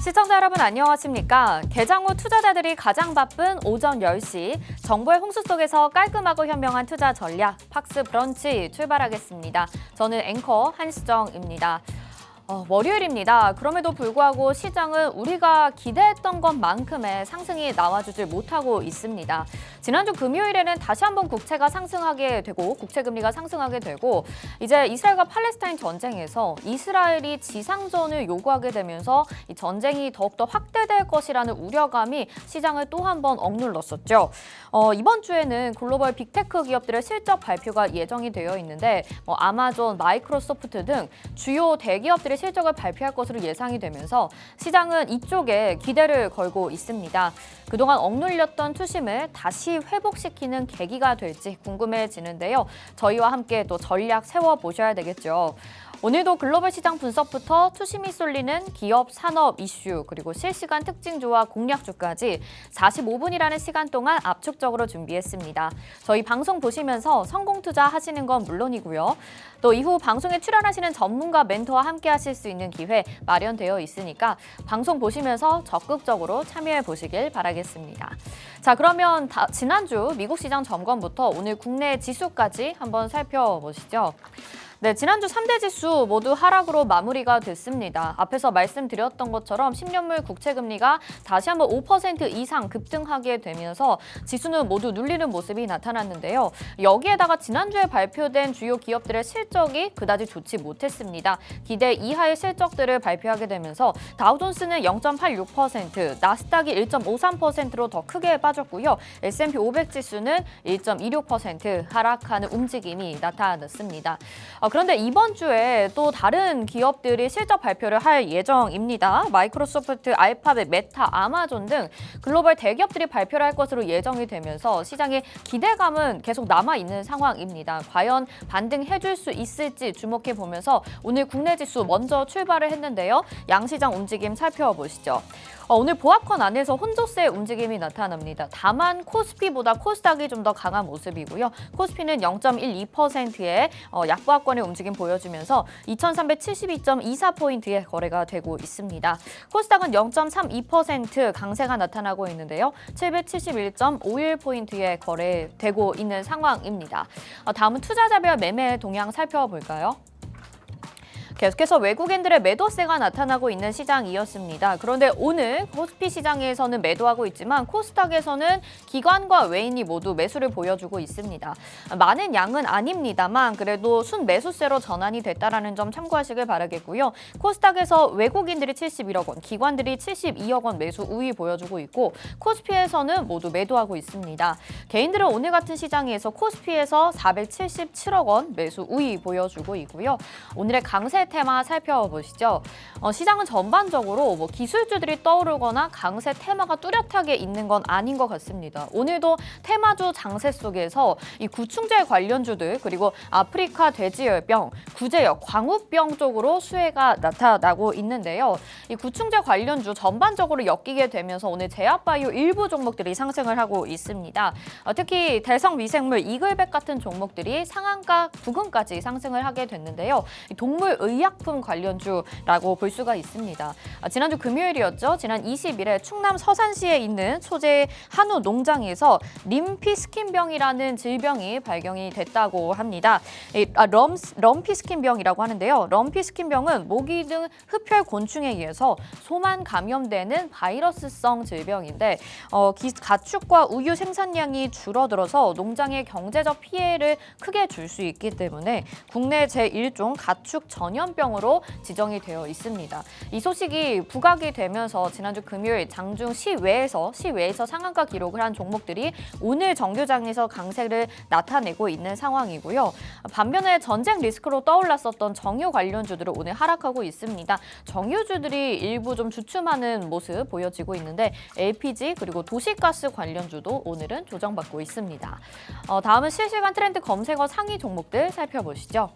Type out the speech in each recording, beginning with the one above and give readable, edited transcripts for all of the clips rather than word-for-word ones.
시청자 여러분 안녕하십니까? 개장 후 투자자들이 가장 바쁜 오전 10시 정보의 홍수 속에서 깔끔하고 현명한 투자 전략 팍스 브런치 출발하겠습니다. 저는 앵커 한시정입니다. 월요일입니다. 그럼에도 불구하고 시장은 우리가 기대했던 것만큼의 상승이 나와주질 못하고 있습니다. 지난주 금요일에는 다시 한번 국채가 상승하게 되고 국채 금리가 상승하게 되고 이제 이스라엘과 팔레스타인 전쟁에서 이스라엘이 지상전을 요구하게 되면서 이 전쟁이 더욱더 확대될 것이라는 우려감이 시장을 또 한 번 억눌렀었죠. 이번 주에는 글로벌 빅테크 기업들의 실적 발표가 예정이 되어 있는데 아마존, 마이크로소프트 등 주요 대기업들의 실적을 발표할 것으로 예상이 되면서 시장은 이쪽에 기대를 걸고 있습니다. 그동안 억눌렸던 투심을 다시 회복시키는 계기가 될지 궁금해지는데요. 저희와 함께 또 전략 세워보셔야 되겠죠. 오늘도 글로벌 시장 분석부터 투심이 쏠리는 기업 산업 이슈 그리고 실시간 특징주와 공략주까지 45분이라는 시간 동안 압축적으로 준비했습니다. 저희 방송 보시면서 성공 투자 하시는 건 물론이고요. 또 이후 방송에 출연하시는 전문가 멘토와 함께 하실 수 있는 기회 마련되어 있으니까 방송 보시면서 적극적으로 참여해 보시길 바라겠습니다. 자, 그러면 지난주 미국 시장 점검부터 오늘 국내 지수까지 한번 살펴보시죠. 네, 지난주 3대 지수 모두 하락으로 마무리가 됐습니다. 앞에서 말씀드렸던 것처럼 10년물 국채금리가 다시 한번 5% 이상 급등하게 되면서 지수는 모두 눌리는 모습이 나타났는데요. 여기에다가 지난주에 발표된 주요 기업들의 실적이 그다지 좋지 못했습니다. 기대 이하의 실적들을 발표하게 되면서 다우존스는 0.86%, 나스닥이 1.53%로 더 크게 빠졌고요. S&P 500 지수는 1.26% 하락하는 움직임이 나타났습니다. 그런데 이번 주에 또 다른 기업들이 실적 발표를 할 예정입니다. 마이크로소프트, 알파벳, 메타, 아마존 등 글로벌 대기업들이 발표를 할 것으로 예정이 되면서 시장의 기대감은 계속 남아있는 상황입니다. 과연 반등해줄 수 있을지 주목해 보면서 오늘 국내 지수 먼저 출발을 했는데요. 양시장 움직임 살펴보시죠. 오늘 보합권 안에서 혼조세의 움직임이 나타납니다. 다만 코스피보다 코스닥이 좀 더 강한 모습이고요. 코스피는 0.12%의 약보합권의 움직임 보여주면서 2372.24포인트의 거래가 되고 있습니다. 코스닥은 0.32% 강세가 나타나고 있는데요. 771.51포인트의 거래되고 있는 상황입니다. 다음은 투자자별 매매 동향 살펴볼까요? 계속해서 외국인들의 매도세가 나타나고 있는 시장이었습니다. 그런데 오늘 코스피 시장에서는 매도하고 있지만 코스닥에서는 기관과 외인이 모두 매수를 보여주고 있습니다. 많은 양은 아닙니다만 그래도 순매수세로 전환이 됐다는 점 참고하시길 바라겠고요. 코스닥에서 외국인들이 71억 원, 기관들이 72억 원 매수 우위 보여주고 있고 코스피에서는 모두 매도하고 있습니다. 개인들은 오늘 같은 시장에서 코스피에서 477억 원 매수 우위 보여주고 있고요. 오늘의 강세 테마 살펴보시죠. 시장은 전반적으로 기술주들이 떠오르거나 강세 테마가 뚜렷하게 있는 건 아닌 것 같습니다. 오늘도 테마주 장세 속에서 이 구충제 관련주들 그리고 아프리카 돼지열병, 구제역, 광우병 쪽으로 수혜가 나타나고 있는데요. 이 구충제 관련주 전반적으로 엮이게 되면서 오늘 제약바이오 일부 종목들이 상승을 하고 있습니다. 특히 대성미생물, 이글백 같은 종목들이 상한가 부근까지 상승을 하게 됐는데요. 동물 의약품 관련주라고 볼 수가 있습니다. 지난주 금요일이었죠. 지난 20일에 충남 서산시에 있는 소재 한우 농장에서 림피스킨병이라는 질병이 발견이 됐다고 합니다. 럼피스킨병이라고 하는데요. 럼피스킨병은 모기 등 흡혈 곤충에 의해서 소만 감염되는 바이러스성 질병인데 가축과 우유 생산량이 줄어들어서 농장의 경제적 피해를 크게 줄 수 있기 때문에 국내 제1종 가축 전염병으로 지정이 되어 있습니다. 이 소식이 부각이 되면서 지난주 금요일 장중 시외에서 상한가 기록을 한 종목들이 오늘 정규장에서 강세를 나타내고 있는 상황이고요. 반면에 전쟁 리스크로 떠올랐었던 정유 관련주들은 오늘 하락하고 있습니다. 정유주들이 일부 좀 주춤하는 모습 보여지고 있는데 LPG 그리고 도시가스 관련주도 오늘은 조정받고 있습니다. 다음은 실시간 트렌드 검색어 상위 종목들 살펴보시죠.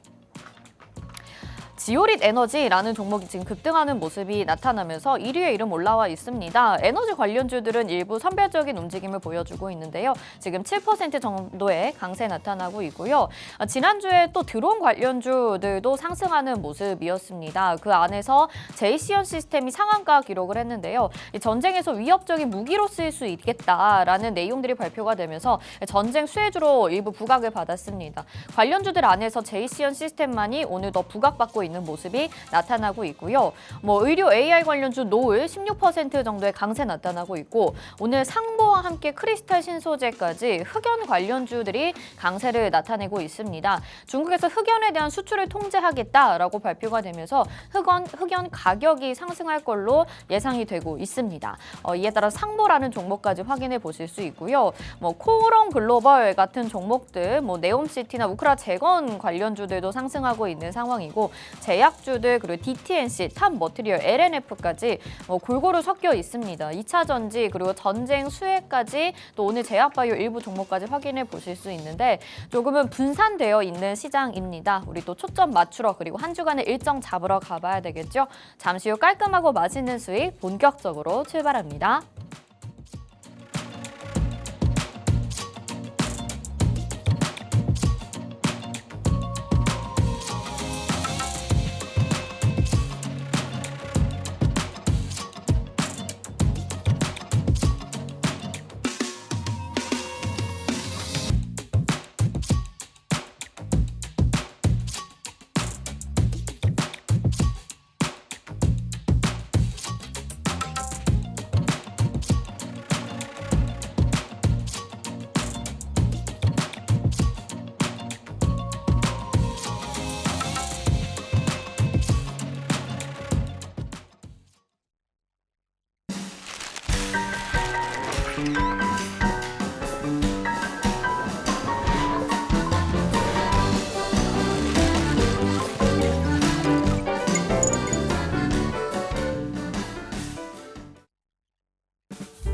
지오릿 에너지라는 종목이 지금 급등하는 모습이 나타나면서 1위에 이름 올라와 있습니다. 에너지 관련주들은 일부 선별적인 움직임을 보여주고 있는데요. 지금 7% 정도의 강세 나타나고 있고요. 지난주에 또 드론 관련주들도 상승하는 모습이었습니다. 그 안에서 제이시언 시스템이 상한가 기록을 했는데요. 전쟁에서 위협적인 무기로 쓰일 수 있겠다라는 내용들이 발표가 되면서 전쟁 수혜주로 일부 부각을 받았습니다. 관련주들 안에서 제이시언 시스템만이 오늘 더 부각받고 있는 모습이 나타나고 있고요. 의료 AI 관련주 노을 16% 정도의 강세 나타나고 있고 오늘 상보와 함께 크리스탈 신소재까지 흑연 관련주들이 강세를 나타내고 있습니다. 중국에서 흑연에 대한 수출을 통제하겠다라고 발표가 되면서 흑연 가격이 상승할 걸로 예상이 되고 있습니다. 이에 따라 상보라는 종목까지 확인해 보실 수 있고요. 코오롱 글로벌 같은 종목들, 네옴시티나 우크라 재건 관련주들도 상승하고 있는 상황이고 제약주들 그리고 DTNC, 탑머티리얼, LNF까지 골고루 섞여 있습니다. 2차 전지 그리고 전쟁 수혜까지 또 오늘 제약바이오 일부 종목까지 확인해 보실 수 있는데 조금은 분산되어 있는 시장입니다. 우리 또 초점 맞추러 그리고 한 주간의 일정 잡으러 가봐야 되겠죠. 잠시 후 깔끔하고 맛있는 수익 본격적으로 출발합니다.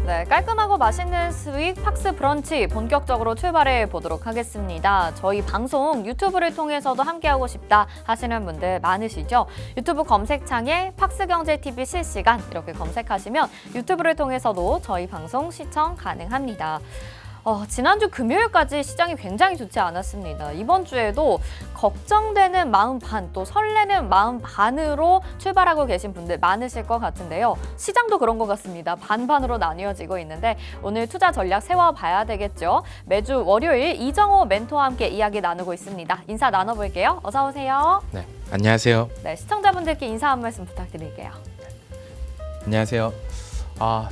네, 깔끔하고 맛있는 수익 팍스 브런치 본격적으로 출발해 보도록 하겠습니다. 저희 방송 유튜브를 통해서도 함께하고 싶다 하시는 분들 많으시죠? 유튜브 검색창에 팍스경제TV 실시간 이렇게 검색하시면 유튜브를 통해서도 저희 방송 시청 가능합니다. 지난주 금요일까지 시장이 굉장히 좋지 않았습니다. 이번 주에도 걱정되는 마음 반, 또 설레는 마음 반으로 출발하고 계신 분들 많으실 것 같은데요. 시장도 그런 것 같습니다. 반반으로 나뉘어지고 있는데 오늘 투자 전략 세워봐야 되겠죠. 매주 월요일 이정호 멘토와 함께 이야기 나누고 있습니다. 인사 나눠볼게요. 어서 오세요. 네, 안녕하세요. 네, 시청자분들께 인사 한 말씀 부탁드릴게요. 안녕하세요.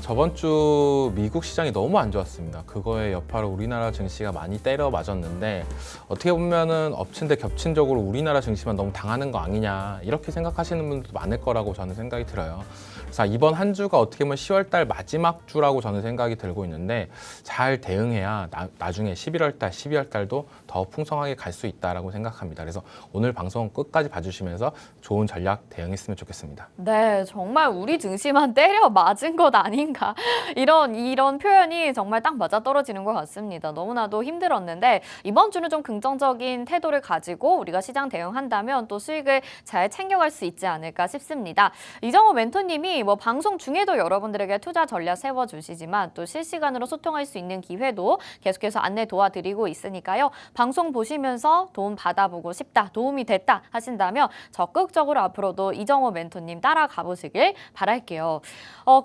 저번 주 미국 시장이 너무 안 좋았습니다. 그거에 여파로 우리나라 증시가 많이 때려 맞았는데 어떻게 보면은 엎친 데 겹친 적으로 우리나라 증시만 너무 당하는 거 아니냐 이렇게 생각하시는 분들도 많을 거라고 저는 생각이 들어요. 그래서 이번 한 주가 어떻게 보면 10월 달 마지막 주라고 저는 생각이 들고 있는데 잘 대응해야 나중에 11월 달, 12월 달도 더 풍성하게 갈 수 있다라고 생각합니다. 그래서 오늘 방송 끝까지 봐주시면서 좋은 전략 대응했으면 좋겠습니다. 네, 정말 우리 증시만 때려 맞은 것 아닌가 이런 표현이 정말 딱 맞아떨어지는 것 같습니다. 너무나도 힘들었는데 이번 주는 좀 긍정적인 태도를 가지고 우리가 시장 대응한다면 또 수익을 잘 챙겨갈 수 있지 않을까 싶습니다. 이정호 멘토님이 방송 중에도 여러분들에게 투자 전략 세워주시지만 또 실시간으로 소통할 수 있는 기회도 계속해서 안내 도와드리고 있으니까요. 방송 보시면서 도움 받아보고 싶다, 도움이 됐다 하신다면 적극적으로 앞으로도 이정호 멘토님 따라가 보시길 바랄게요.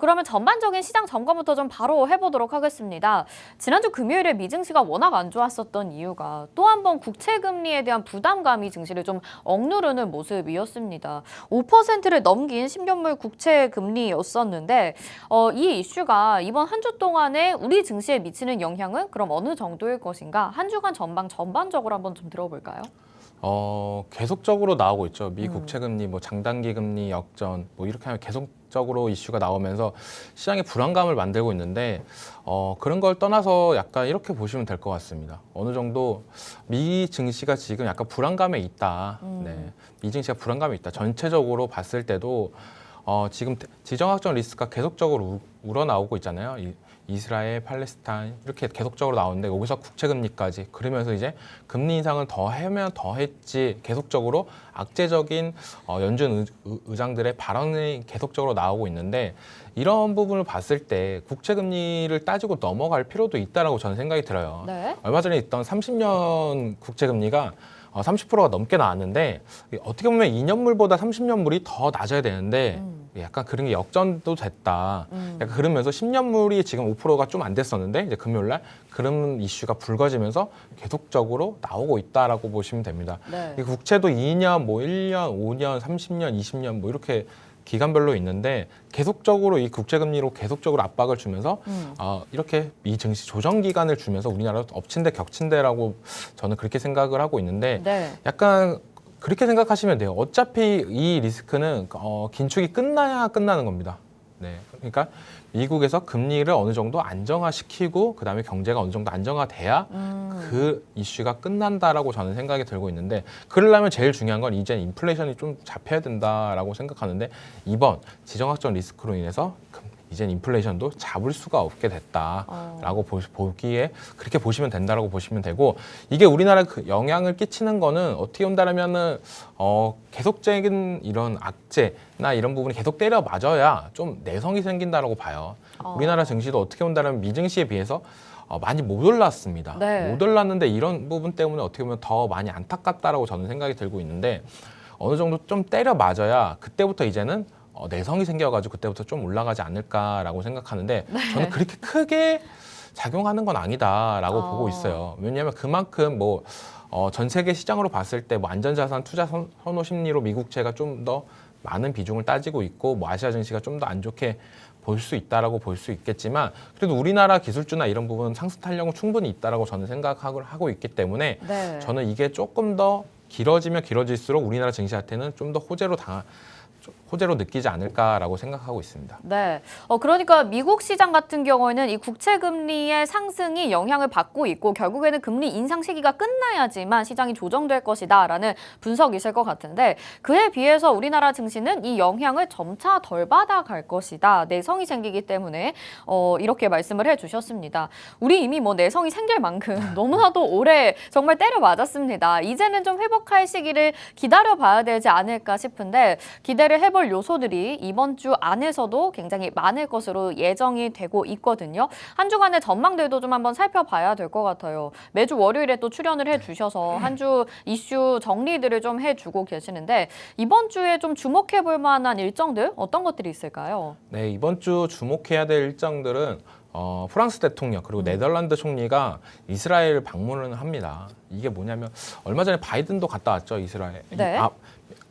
그러면 전반적인 시장 점검부터 좀 바로 해보도록 하겠습니다. 지난주 금요일에 미증시가 워낙 안 좋았었던 이유가 또 한 번 국채금리에 대한 부담감이 증시를 좀 억누르는 모습이었습니다. 5%를 넘긴 10년물 국채금리였었는데 이 이슈가 이번 한 주 동안에 우리 증시에 미치는 영향은 그럼 어느 정도일 것인가? 한 주간 전반적으로 한번 좀 들어볼까요? 계속적으로 나오고 있죠. 미 국채금리, 장단기 금리 역전, 이렇게 하면 계속적으로 이슈가 나오면서 시장에 불안감을 만들고 있는데 그런 걸 떠나서 약간 이렇게 보시면 될 것 같습니다. 어느 정도 미 증시가 지금 약간 불안감에 있다. 네, 미 증시가 불안감에 있다. 전체적으로 봤을 때도 지금 지정학적 리스크가 계속적으로 우러나오고 있잖아요. 이스라엘, 팔레스타인 이렇게 계속적으로 나오는데 여기서 국채금리까지 그러면서 이제 금리 인상을 더 하면 더 했지 계속적으로 악재적인 연준 의장들의 발언이 계속적으로 나오고 있는데 이런 부분을 봤을 때 국채금리를 따지고 넘어갈 필요도 있다라고 저는 생각이 들어요. 네. 얼마 전에 있던 30년 국채금리가 30%가 넘게 나왔는데 어떻게 보면 2년물보다 30년물이 더 낮아야 되는데 약간 그런 게 역전도 됐다. 약간 그러면서 10년물이 지금 5%가 좀 안 됐었는데 이제 금요일 날 그런 이슈가 불거지면서 계속적으로 나오고 있다라고 보시면 됩니다. 네. 이 국채도 2년, 뭐 1년, 5년, 30년, 20년 뭐 이렇게 기간별로 있는데 계속적으로 이 국채금리로 계속적으로 압박을 주면서 이렇게 이 증시 조정 기간을 주면서 우리나라 엎친데 격친데라고 저는 그렇게 생각을 하고 있는데 네. 약간 그렇게 생각하시면 돼요. 어차피 이 리스크는 긴축이 끝나야 끝나는 겁니다. 네, 그러니까 미국에서 금리를 어느 정도 안정화시키고 그다음에 경제가 어느 정도 안정화돼야 그 이슈가 끝난다라고 저는 생각이 들고 있는데 그러려면 제일 중요한 건 이제 인플레이션이 좀 잡혀야 된다라고 생각하는데 이번 지정학적 리스크로 인해서 이젠 인플레이션도 잡을 수가 없게 됐다라고 보기에 그렇게 보시면 된다라고 보시면 되고 이게 우리나라에 그 영향을 끼치는 거는 어떻게 본다면은 계속적인 이런 악재나 이런 부분이 계속 때려 맞아야 좀 내성이 생긴다라고 봐요. 우리나라 증시도 어떻게 본다면 미증시에 비해서 많이 못 올랐습니다. 네. 못 올랐는데 이런 부분 때문에 어떻게 보면 더 많이 안타깝다라고 저는 생각이 들고 있는데 어느 정도 좀 때려 맞아야 그때부터 이제는 내성이 생겨가지고 그때부터 좀 올라가지 않을까라고 생각하는데 저는 그렇게 크게 작용하는 건 아니다라고 보고 있어요. 왜냐하면 그만큼 뭐 전 세계 시장으로 봤을 때 뭐 안전자산 투자 선호 심리로 미국채가 좀 더 많은 비중을 따지고 있고 뭐 아시아 증시가 좀 더 안 좋게 볼 수 있다라고 볼 수 있겠지만 그래도 우리나라 기술주나 이런 부분은 상승 탄력은 충분히 있다라고 저는 생각하고 있기 때문에 네. 저는 이게 조금 더 길어지면 길어질수록 우리나라 증시한테는 좀 더 호재로 느끼지 않을까라고 생각하고 있습니다. 네. 그러니까 미국 시장 같은 경우에는 이 국채 금리의 상승이 영향을 받고 있고 결국에는 금리 인상 시기가 끝나야지만 시장이 조정될 것이다라는 분석이실 것 같은데 그에 비해서 우리나라 증시는 이 영향을 점차 덜 받아갈 것이다. 내성이 생기기 때문에 이렇게 말씀을 해주셨습니다. 우리 이미 뭐 내성이 생길 만큼 너무나도 오래 정말 때려 맞았습니다. 이제는 좀 회복할 시기를 기다려봐야 되지 않을까 싶은데 기대를 해볼 요소들이 이번 주 안에서도 굉장히 많을 것으로 예정이 되고 있거든요. 한 주간의 전망들도 좀 한번 살펴봐야 될 것 같아요. 매주 월요일에 또 출연을 해주셔서 한 주 이슈 정리들을 좀 해주고 계시는데 이번 주에 좀 주목해볼 만한 일정들 어떤 것들이 있을까요? 네, 이번 주 주목해야 될 일정들은 프랑스 대통령 그리고 네덜란드 총리가 이스라엘 방문을 합니다. 이게 뭐냐면 얼마 전에 바이든도 갔다 왔죠, 이스라엘. 네.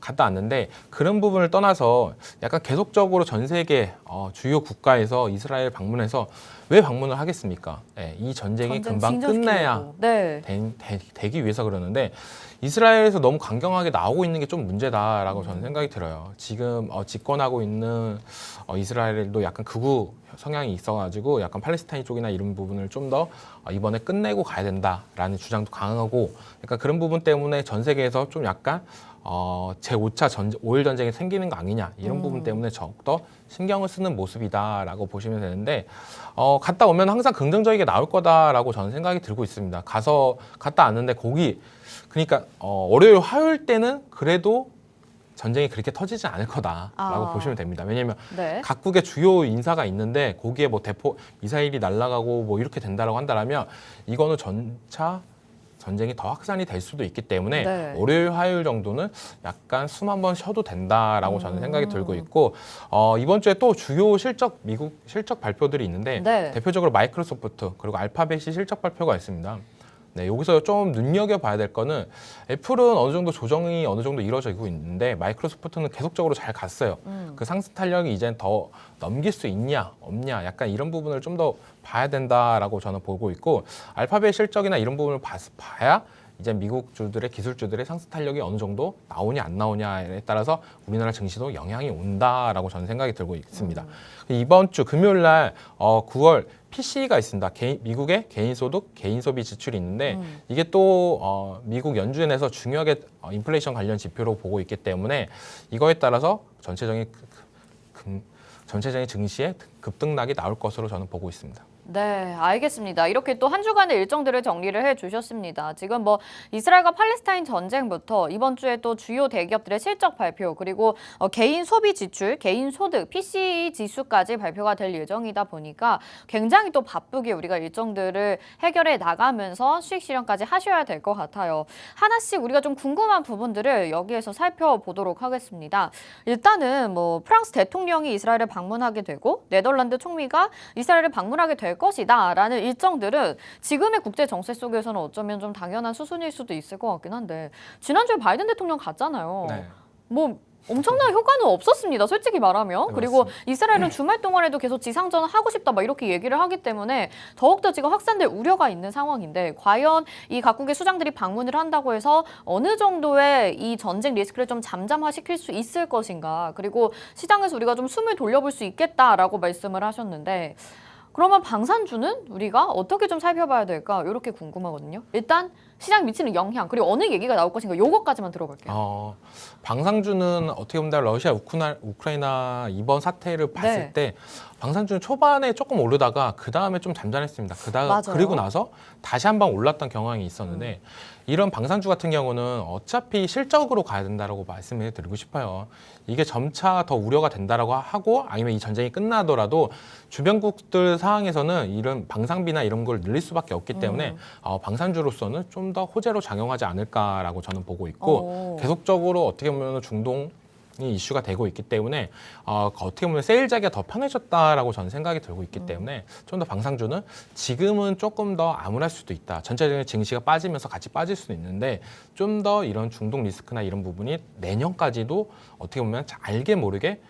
갔다 왔는데 그런 부분을 떠나서 약간 계속적으로 전 세계 주요 국가에서 이스라엘 방문해서 왜 방문을 하겠습니까? 네, 이 전쟁이 금방 끝내야 네. 되기 위해서 그러는데 이스라엘에서 너무 강경하게 나오고 있는 게 좀 문제다라고 저는 생각이 들어요. 지금 집권하고 있는 이스라엘도 약간 극우 성향이 있어가지고 약간 팔레스타인 쪽이나 이런 부분을 좀 더 이번에 끝내고 가야 된다라는 주장도 강하고 약간 그런 부분 때문에 전 세계에서 좀 약간 제5차 오일 전쟁이 생기는 거 아니냐 이런 부분 때문에 더욱더 신경을 쓰는 모습이다라고 보시면 되는데 갔다 오면 항상 긍정적이게 나올 거다라고 저는 생각이 들고 있습니다. 갔다 왔는데 그러니까 월요일 화요일 때는 그래도 전쟁이 그렇게 터지지 않을 거다라고 보시면 됩니다. 왜냐하면 네. 각국의 주요 인사가 있는데 거기에 뭐 대포 미사일이 날아가고 뭐 이렇게 된다라고 한다면 이거는 전차 전쟁이 더 확산이 될 수도 있기 때문에 네. 월요일, 화요일 정도는 약간 숨 한번 쉬어도 된다라고 저는 생각이 들고 있고 이번 주에 또 주요 미국 실적 발표들이 있는데 네. 대표적으로 마이크로소프트 그리고 알파벳이 실적 발표가 있습니다. 네, 여기서 좀 눈여겨봐야 될 거는 애플은 어느 정도 조정이 어느 정도 이루어지고 있는데 마이크로소프트는 계속적으로 잘 갔어요. 그 상승 탄력이 이젠 더 넘길 수 있냐 없냐 약간 이런 부분을 좀 더 봐야 된다라고 저는 보고 있고 알파벳 실적이나 이런 부분을 봐야 이제 미국 주들의 기술주들의 상승 탄력이 어느 정도 나오냐 안 나오냐에 따라서 우리나라 증시도 영향이 온다라고 저는 생각이 들고 있습니다. 이번 주 금요일 날 9월 PCE가 있습니다. 미국의 개인소득, 개인소비 지출이 있는데 이게 또 미국 연준에서 중요하게 인플레이션 관련 지표로 보고 있기 때문에 이거에 따라서 전체적인 증시의 급등락이 나올 것으로 저는 보고 있습니다. 네, 알겠습니다. 이렇게 또 한 주간의 일정들을 정리를 해주셨습니다. 지금 뭐 이스라엘과 팔레스타인 전쟁부터 이번 주에 또 주요 대기업들의 실적 발표, 그리고 개인 소비 지출, 개인 소득, PCE 지수까지 발표가 될 예정이다 보니까 굉장히 또 바쁘게 우리가 일정들을 해결해 나가면서 수익 실현까지 하셔야 될 것 같아요. 하나씩 우리가 좀 궁금한 부분들을 여기에서 살펴보도록 하겠습니다. 일단은 뭐 프랑스 대통령이 이스라엘을 방문하게 되고 네덜란드 총리가 이스라엘을 방문하게 될 것이다라는 일정들은 지금의 국제 정세 속에서는 어쩌면 좀 당연한 수순일 수도 있을 것 같긴 한데 지난주에 바이든 대통령 갔잖아요. 네. 뭐 엄청난 효과는 없었습니다. 솔직히 말하면. 네, 그리고 맞습니다. 이스라엘은 주말 동안에도 계속 지상전을 하고 싶다 막 이렇게 얘기를 하기 때문에 더욱더 지금 확산될 우려가 있는 상황인데 과연 이 각국의 수장들이 방문을 한다고 해서 어느 정도의 이 전쟁 리스크를 좀 잠잠화시킬 수 있을 것인가. 그리고 시장에서 우리가 좀 숨을 돌려볼 수 있겠다라고 말씀을 하셨는데 그러면 방산주는 우리가 어떻게 좀 살펴봐야 될까? 이렇게 궁금하거든요. 일단 시장 미치는 영향, 그리고 어느 얘기가 나올 것인가 요것까지만 들어볼게요. 방산주는 어떻게 보면 러시아, 우크라이나 이번 사태를 봤을 네. 때 방산주는 초반에 조금 오르다가 그 다음에 좀 잠잠했습니다. 맞아요. 그리고 나서 다시 한 번 올랐던 경향이 있었는데 이런 방산주 같은 경우는 어차피 실적으로 가야 된다라고 말씀을 드리고 싶어요. 이게 점차 더 우려가 된다라고 하고 아니면 이 전쟁이 끝나더라도 주변국들 상황에서는 이런 방산비나 이런 걸 늘릴 수밖에 없기 때문에 방산주로서는 좀 더 호재로 작용하지 않을까라고 저는 보고 있고 계속적으로 어떻게 보면 중동이 이슈가 되고 있기 때문에 어떻게 보면 세일자기가 더 편해졌다라고 저는 생각이 들고 있기 때문에 좀 더 방산주는 지금은 조금 더 암울할 수도 있다. 전체적인 증시가 빠지면서 같이 빠질 수도 있는데 좀 더 이런 중동 리스크나 이런 부분이 내년까지도 어떻게 보면 알게 모르게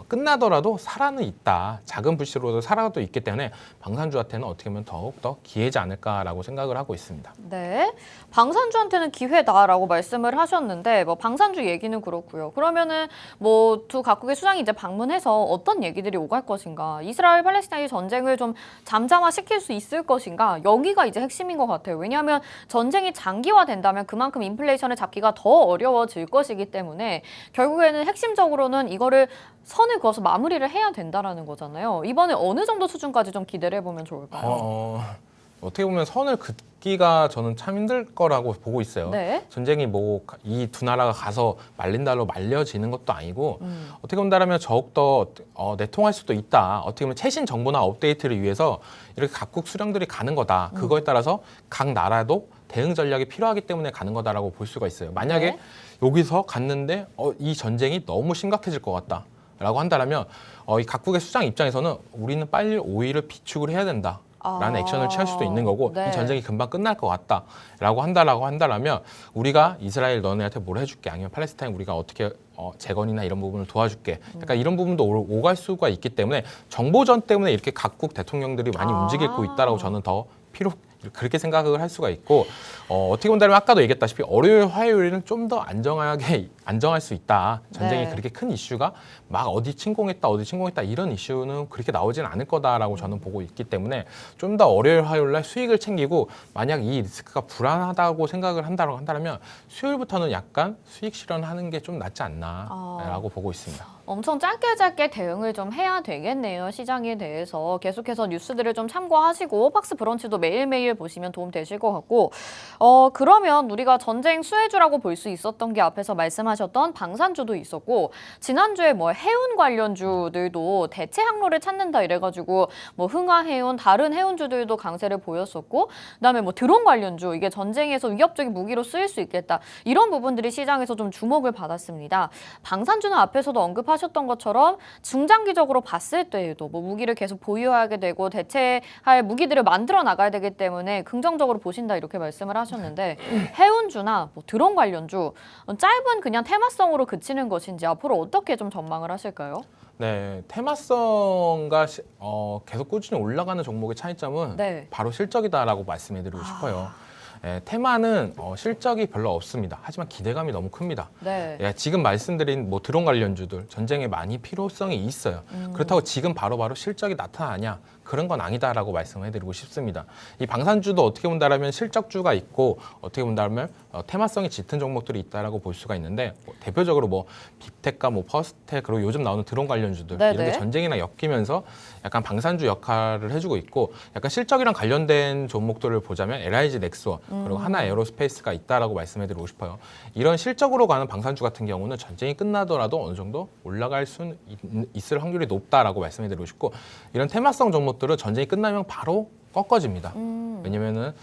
끝나더라도 살아는 있다. 작은 불씨로도 살아도 있기 때문에 방산주한테는 어떻게 보면 더욱더 기회지 않을까라고 생각을 하고 있습니다. 네, 방산주한테는 기회다라고 말씀을 하셨는데 뭐 방산주 얘기는 그렇고요. 그러면은 뭐 두 각국의 수장이 이제 방문해서 어떤 얘기들이 오갈 것인가, 이스라엘 팔레스타인 전쟁을 좀 잠잠화시킬 수 있을 것인가, 여기가 이제 핵심인 것 같아요. 왜냐하면 전쟁이 장기화된다면 그만큼 인플레이션을 잡기가 더 어려워질 것이기 때문에 결국에는 핵심적으로는 이거를 선을 그어서 마무리를 해야 된다라는 거잖아요. 이번에 어느 정도 수준까지 좀 기대를 해보면 좋을까요? 어떻게 보면 선을 긋기가 저는 참 힘들 거라고 보고 있어요. 네. 전쟁이 뭐 이 두 나라가 가서 말린다로 말려지는 것도 아니고 어떻게 본다면 더욱더 내통할 수도 있다. 어떻게 보면 최신 정보나 업데이트를 위해서 이렇게 각국 수령들이 가는 거다. 그거에 따라서 각 나라도 대응 전략이 필요하기 때문에 가는 거다라고 볼 수가 있어요. 만약에 네. 여기서 갔는데 이 전쟁이 너무 심각해질 것 같다라고 한다면 이 각국의 수장 입장에서는 우리는 빨리 오히려 비축을 해야 된다. 라는 액션을 취할 수도 있는 거고 네. 이 전쟁이 금방 끝날 것 같다라고 한다라면 우리가 이스라엘 너네한테 뭘 해줄게 아니면 팔레스타인 우리가 어떻게 재건이나 이런 부분을 도와줄게 약간 이런 부분도 오갈 수가 있기 때문에 정보전 때문에 이렇게 각국 대통령들이 많이 움직이고 있다라고 저는 더 그렇게 생각을 할 수가 있고 어떻게 본다면 아까도 얘기했다시피 월요일, 화요일은 좀 더 안정할 수 있다. 전쟁이 네. 그렇게 큰 이슈가 막 어디 침공했다 이런 이슈는 그렇게 나오지는 않을 거다라고 저는 보고 있기 때문에 좀 더 월요일, 화요일 날 수익을 챙기고 만약 이 리스크가 불안하다고 생각을 한다면 수요일부터는 약간 수익 실현하는 게 좀 낫지 않나라고 보고 있습니다. 엄청 짧게 대응을 좀 해야 되겠네요. 시장에 대해서 계속해서 뉴스들을 좀 참고하시고 팍스 브런치도 매일매일 보시면 도움 되실 것 같고 그러면 우리가 전쟁 수혜주라고 볼 수 있었던 게 앞에서 말씀하셨던 방산주도 있었고 지난주에 뭐 해운 관련주들도 대체 항로를 찾는다 이래가지고 뭐 흥하해운 다른 해운주들도 강세를 보였었고 그다음에 뭐 드론 관련주 이게 전쟁에서 위협적인 무기로 쓰일 수 있겠다 이런 부분들이 시장에서 좀 주목을 받았습니다. 방산주는 앞에서도 언급하셨던 것처럼 중장기적으로 봤을 때에도 뭐 무기를 계속 보유하게 되고 대체할 무기들을 만들어 나가야 되기 때문에 긍정적으로 보신다 이렇게 말씀을 하셨는데 해운주나 뭐 드론 관련주 짧은 그냥 테마성으로 그치는 것인지 앞으로 어떻게 좀 전망을 하실까요? 네, 테마성과 계속 꾸준히 올라가는 종목의 차이점은 네. 바로 실적이다라고 말씀해드리고 싶어요. 테마는 실적이 별로 없습니다. 하지만 기대감이 너무 큽니다. 네. 지금 말씀드린 뭐 드론 관련주들 전쟁에 많이 필요성이 있어요. 그렇다고 지금 바로바로 실적이 나타나냐? 그런 건 아니다라고 말씀해드리고 싶습니다. 이 방산주도 어떻게 본다면 실적주가 있고 어떻게 본다면 테마성이 짙은 종목들이 있다라고 볼 수가 있는데 대표적으로 뭐 빅텍과 뭐 퍼스텍 그리고 요즘 나오는 드론 관련주들 네네. 이런 게 전쟁이나 엮이면서 약간 방산주 역할을 해주고 있고 약간 실적이랑 관련된 종목들을 보자면 LIG 넥스원 그리고 하나 에어로스페이스가 있다라고 말씀해드리고 싶어요. 이런 실적으로 가는 방산주 같은 경우는 전쟁이 끝나더라도 어느 정도 올라갈 수 있을 확률이 높다라고 말씀해드리고 싶고 이런 테마성 종목들은 전쟁이 끝나면 바로 꺾어집니다. 왜냐면은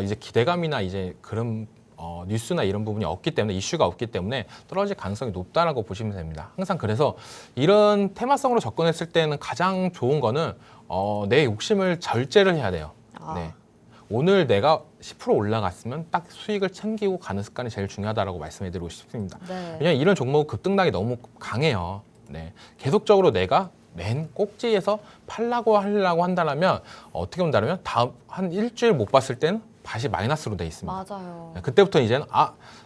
이제 기대감이나 이제 그런 뉴스나 이런 부분이 없기 때문에 이슈가 없기 때문에 떨어질 가능성이 높다라고 보시면 됩니다. 항상 그래서 이런 테마성으로 접근했을 때는 가장 좋은 거는 내 욕심을 절제를 해야 돼요. 네. 오늘 내가 10% 올라갔으면 딱 수익을 챙기고 가는 습관이 제일 중요하다라고 말씀해드리고 싶습니다. 네. 왜냐하면 이런 종목 급등락이 너무 강해요. 네. 계속적으로 내가 맨 꼭지에서 하려고 한다면 어떻게 본다면 다음 한 일주일 못 봤을 때는 다시 마이너스로 돼 있습니다. 맞아요. 네, 그때부터 이제는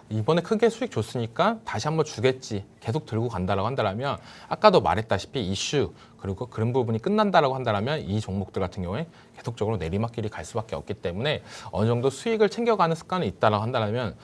이번에 크게 수익 줬으니까 다시 한번 주겠지 계속 들고 간다라고 한다면 아까도 말했다시피 이슈 그리고 그런 부분이 끝난다라고 한다면 이 종목들 같은 경우에 계속적으로 내리막길이 갈 수밖에 없기 때문에 어느 정도 수익을 챙겨가는 습관이 있다라고 한다면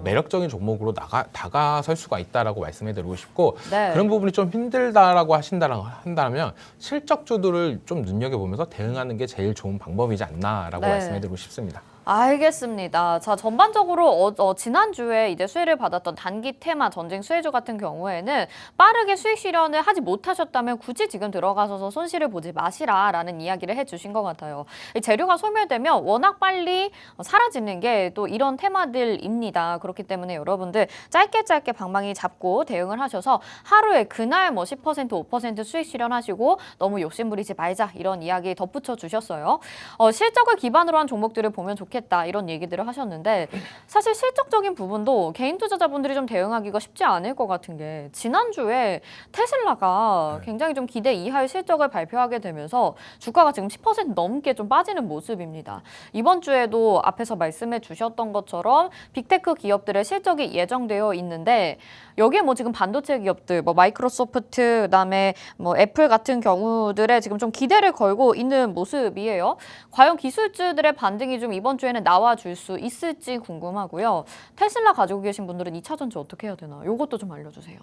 매력적인 종목으로 다가설 수가 있다라고 말씀해드리고 싶고 네. 그런 부분이 좀 힘들다라고 한다면 실적주들을 좀 눈여겨보면서 대응하는 게 제일 좋은 방법이지 않나라고 네. 말씀해드리고 싶습니다. 알겠습니다. 자, 전반적으로 지난주에 이제 수혜를 받았던 단기 테마 전쟁 수혜주 같은 경우에는 빠르게 수익 실현을 하지 못하셨다면 굳이 지금 들어가셔서 손실을 보지 마시라라는 이야기를 해주신 것 같아요. 이 재료가 소멸되면 워낙 빨리 사라지는 게 또 이런 테마들입니다. 그렇기 때문에 여러분들 짧게 방망이 잡고 대응을 하셔서 하루에 그날 뭐 10%, 5% 수익 실현하시고 너무 욕심부리지 말자 이런 이야기 덧붙여 주셨어요. 실적을 기반으로 한 종목들을 보면 좋겠다 이런 얘기들을 하셨는데 사실 실적적인 부분도 개인 투자자분들이 좀 대응하기가 쉽지 않을 것 같은 게 지난주에 테슬라가 굉장히 좀 기대 이하의 실적을 발표하게 되면서 주가가 지금 10% 넘게 좀 빠지는 모습입니다. 이번 주에도 앞에서 말씀해 주셨던 것처럼 빅테크 기업들의 실적이 예정되어 있는데 여기에 뭐 지금 반도체 기업들, 뭐 마이크로소프트, 그다음에 뭐 애플 같은 경우들의 지금 좀 기대를 걸고 있는 모습이에요. 과연 기술주들의 반등이 좀 이번 주에는 나와줄 수 있을지 궁금하고요. 테슬라 가지고 계신 분들은 2차 전지 어떻게 해야 되나? 이것도 좀 알려주세요.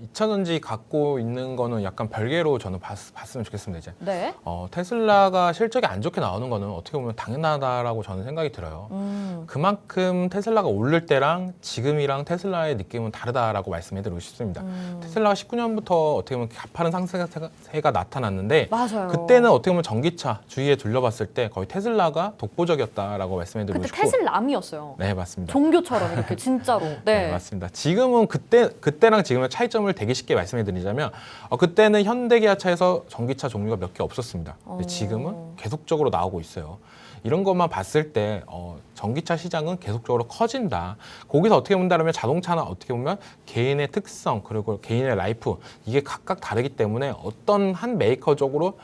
2차 전지 갖고 있는 거는 약간 별개로 저는 봤으면 좋겠습니다. 이제 네. 테슬라가 실적이 안 좋게 나오는 거는 어떻게 보면 당연하다라고 저는 생각이 들어요. 그만큼 테슬라가 오를 때랑 지금이랑 테슬라의 느낌은 다르다라고 말씀해드리고 싶습니다. 테슬라가 19년부터 어떻게 보면 가파른 상승세가 나타났는데 맞아요. 그때는 어떻게 보면 전기차 주위에 둘러봤을 때 거의 테슬라가 독보적이었다라고 말씀해드리고 그때 싶고 테슬람이었어요. 네, 맞습니다. 종교처럼 이렇게 진짜로. 네, 맞습니다. 지금은 그때랑 지금의 차이점을 되게 쉽게 말씀해드리자면 그때는 현대기아차에서 전기차 종류가 몇 개 없었습니다. 근데 지금은 계속적으로 나오고 있어요. 이런 것만 봤을 때 전기차 시장은 계속적으로 커진다. 거기서 어떻게 본다면 자동차는 어떻게 보면 개인의 특성 그리고 개인의 라이프 이게 각각 다르기 때문에 어떤 한 메이커적으로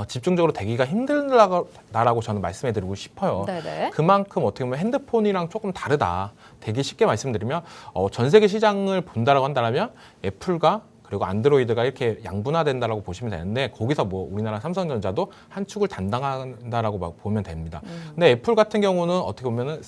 집중적으로 되기가 힘들다라고 저는 말씀해드리고 싶어요. 네네. 그만큼 어떻게 보면 핸드폰이랑 조금 다르다. 되게 쉽게 말씀드리면 전 세계 시장을 본다라고 한다면 애플과 그리고 안드로이드가 이렇게 양분화된다라고 보시면 되는데 거기서 뭐 우리나라 삼성전자도 한 축을 담당한다라고 보면 됩니다. 근데 애플 같은 경우는 어떻게 보면은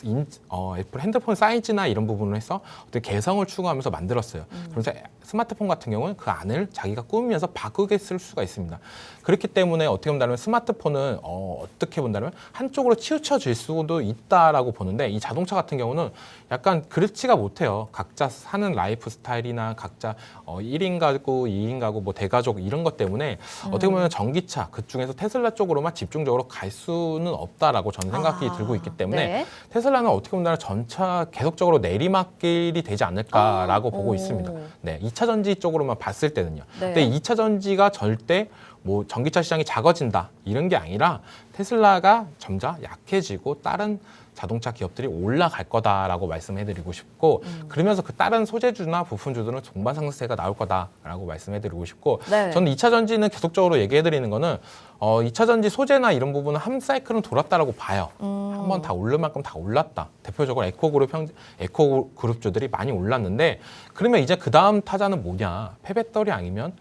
애플 핸드폰 사이즈나 이런 부분을 해서 어떻게 개성을 추구하면서 만들었어요. 그래서 스마트폰 같은 경우는 그 안을 자기가 꾸미면서 바꾸게 쓸 수가 있습니다. 그렇기 때문에 어떻게 본다면 스마트폰은 어떻게 본다면 한쪽으로 치우쳐질 수도 있다라고 보는데 이 자동차 같은 경우는 약간 그렇지가 못해요. 각자 사는 라이프 스타일이나 각자 1인 가구, 2인 가구, 뭐 대가족 이런 것 때문에 어떻게 보면 전기차 그중에서 테슬라 쪽으로만 집중적으로 갈 수는 없다라고 저는 생각이 들고 있기 때문에 네. 테슬라는 어떻게 보면 전차 계속적으로 내리막길이 되지 않을까라고 보고 있습니다. 네, 2차 전지 쪽으로만 봤을 때는요. 네. 근데 2차 전지가 절대 뭐 전기차 시장이 작아진다 이런 게 아니라 테슬라가 점차 약해지고 다른 자동차 기업들이 올라갈 거다라고 말씀해드리고 싶고 그러면서 그 다른 소재주나 부품주들은 동반 상승세가 나올 거다라고 말씀해드리고 싶고 네. 저는 2차 전지는 계속적으로 얘기해드리는 거는 2차 전지 소재나 이런 부분은 한 사이클은 돌았다라고 봐요. 한번 다 오를 만큼 다 올랐다. 대표적으로 에코 그룹주들이 많이 올랐는데 그러면 이제 그 다음 타자는 뭐냐? 폐배터리 아니면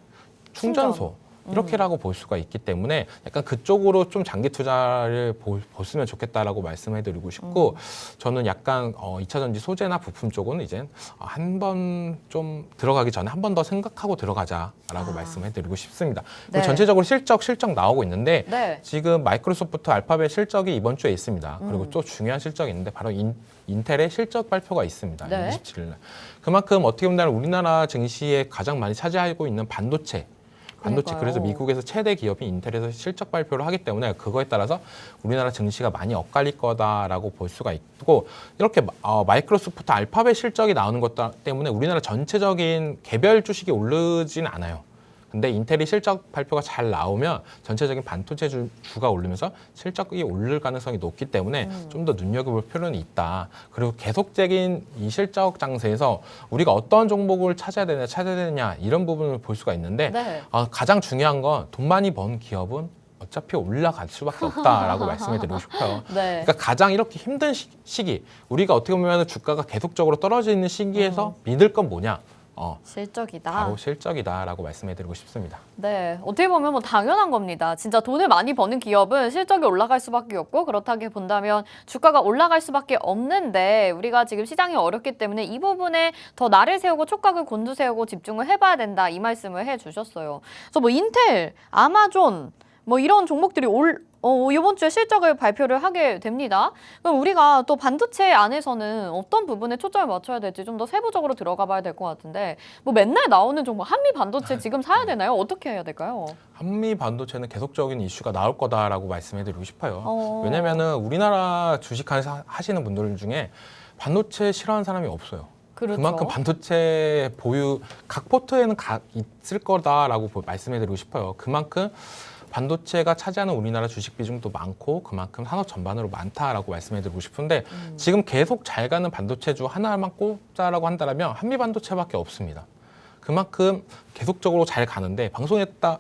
충전소. 이렇게라고 볼 수가 있기 때문에 약간 그쪽으로 좀 장기 투자를 보시면 좋겠다라고 말씀해드리고 싶고 저는 약간 2차 전지 소재나 부품 쪽은 이제 한 번 좀 들어가기 전에 한 번 더 생각하고 들어가자라고 말씀해드리고 싶습니다. 네. 전체적으로 실적 나오고 있는데 네. 지금 마이크로소프트 알파벳 실적이 이번 주에 있습니다. 그리고 또 중요한 실적이 있는데 바로 인텔의 실적 발표가 있습니다. 네. 27일 날. 그만큼 어떻게 보면 우리나라 증시에 가장 많이 차지하고 있는 반도체 그래서 미국에서 최대 기업인 인텔에서 실적 발표를 하기 때문에 그거에 따라서 우리나라 증시가 많이 엇갈릴 거다라고 볼 수가 있고 이렇게 마이크로소프트 알파벳 실적이 나오는 것 때문에 우리나라 전체적인 개별 주식이 오르진 않아요. 근데 인텔이 실적 발표가 잘 나오면 전체적인 반도체 주가 오르면서 실적이 오를 가능성이 높기 때문에 좀 더 눈여겨볼 필요는 있다. 그리고 계속적인 이 실적 장세에서 우리가 어떤 종목을 찾아야 되느냐 이런 부분을 볼 수가 있는데 네. 가장 중요한 건 돈 많이 번 기업은 어차피 올라갈 수밖에 없다라고 말씀해 드리고 싶어요. 네. 그러니까 가장 이렇게 힘든 시기, 우리가 어떻게 보면 주가가 계속적으로 떨어지는 시기에서 믿을 건 뭐냐? 실적이다. 바로 실적이다라고 말씀해드리고 싶습니다. 네, 어떻게 보면 뭐 당연한 겁니다. 진짜 돈을 많이 버는 기업은 실적이 올라갈 수밖에 없고 그렇다고 본다면 주가가 올라갈 수밖에 없는데 우리가 지금 시장이 어렵기 때문에 이 부분에 더 날을 세우고 촉각을 곤두세우고 집중을 해봐야 된다 이 말씀을 해주셨어요. 그래서 뭐 인텔, 아마존 뭐 이런 종목들이 이번 주에 실적을 발표를 하게 됩니다. 그럼 우리가 또 반도체 안에서는 어떤 부분에 초점을 맞춰야 될지 좀 더 세부적으로 들어가 봐야 될 것 같은데 뭐 맨날 나오는 종목 한미 반도체 지금 사야 되나요? 어떻게 해야 될까요? 한미 반도체는 계속적인 이슈가 나올 거다라고 말씀해드리고 싶어요. 왜냐면은 우리나라 주식 하시는 분들 중에 반도체 싫어하는 사람이 없어요. 그렇죠. 그만큼 반도체 보유 각 포트에는 있을 거다라고 말씀해드리고 싶어요. 그만큼 반도체가 차지하는 우리나라 주식 비중도 많고 그만큼 산업 전반으로 많다라고 말씀해드리고 싶은데 지금 계속 잘 가는 반도체주 하나만 꼽자라고 한다면 한미 반도체밖에 없습니다. 그만큼 계속적으로 잘 가는데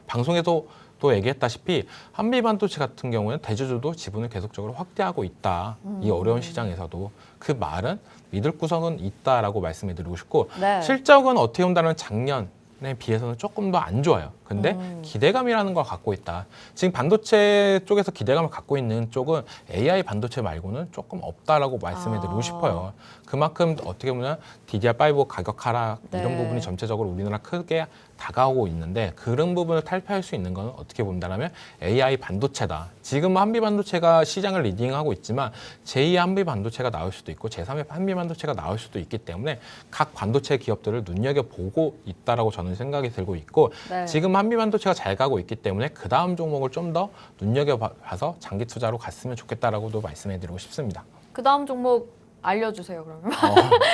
방송에서 또 얘기했다시피 한미 반도체 같은 경우는 대주주도 지분을 계속적으로 확대하고 있다. 이 어려운 시장에서도 그 말은 믿을 구석은 있다라고 말씀해드리고 싶고 네. 실적은 어떻게 본다면 작년에 비해서는 조금 더 안 좋아요. 근데 기대감이라는 걸 갖고 있다. 지금 반도체 쪽에서 기대감을 갖고 있는 쪽은 AI 반도체 말고는 조금 없다라고 말씀해드리고 싶어요. 그만큼 어떻게 보면 DDR5 가격 하락 이런 네. 부분이 전체적으로 우리나라 크게 다가오고 있는데 그런 부분을 탈피할 수 있는 건 어떻게 본다면 AI 반도체다. 지금 한미 반도체가 시장을 리딩하고 있지만 제2의 한미 반도체가 나올 수도 있고 제3의 한미 반도체가 나올 수도 있기 때문에 각 반도체 기업들을 눈여겨보고 있다라고 저는 생각이 들고 있고 네. 지금 한미 반도체가 잘 가고 있기 때문에 그 다음 종목을 좀 더 눈여겨봐서 장기 투자로 갔으면 좋겠다라고도 말씀해드리고 싶습니다. 그 다음 종목 알려주세요 그러면.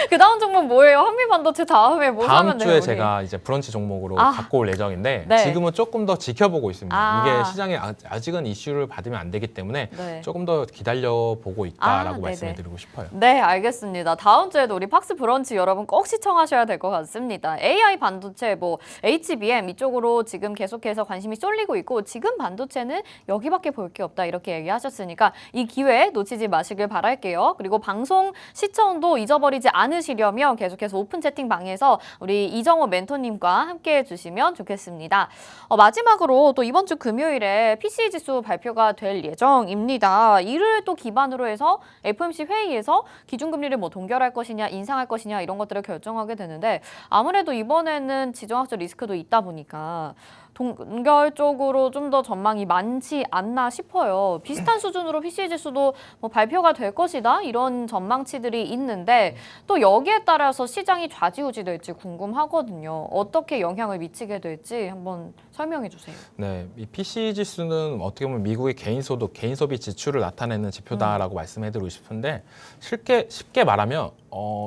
그 다음 종목 뭐예요? 한미 반도체 다음에 뭐 다음 사면 돼요? 주에 우리? 제가 이제 브런치 종목으로 갖고 올 예정인데 네. 지금은 조금 더 지켜보고 있습니다. 아. 이게 시장에 아직은 이슈를 받으면 안 되기 때문에 네. 조금 더 기다려보고 있다라고 네네. 말씀드리고 싶어요. 네, 알겠습니다. 다음 주에도 우리 팍스 브런치 여러분 꼭 시청하셔야 될 것 같습니다. AI 반도체, 뭐 HBM 이쪽으로 지금 계속해서 관심이 쏠리고 있고 지금 반도체는 여기밖에 볼 게 없다 이렇게 얘기하셨으니까 이 기회 놓치지 마시길 바랄게요. 그리고 방송 시청도 잊어버리지 않으시려면 계속해서 오픈 채팅방에서 우리 이정호 멘토님과 함께 해주시면 좋겠습니다. 마지막으로 또 이번 주 금요일에 PCE 지수 발표가 될 예정입니다. 이를 또 기반으로 해서 FOMC 회의에서 기준금리를 뭐 동결할 것이냐 인상할 것이냐 이런 것들을 결정하게 되는데 아무래도 이번에는 지정학적 리스크도 있다 보니까 동결 쪽으로 좀 더 전망이 많지 않나 싶어요. 비슷한 수준으로 PCE 지수도 뭐 발표가 될 것이다 이런 전망치들이 있는데 또 여기에 따라서 시장이 좌지우지 될지 궁금하거든요. 어떻게 영향을 미치게 될지 한번 설명해 주세요. 네, 이 PCE 지수는 어떻게 보면 미국의 개인 소득, 개인 소비 지출을 나타내는 지표다라고 말씀해드리고 싶은데 쉽게 말하면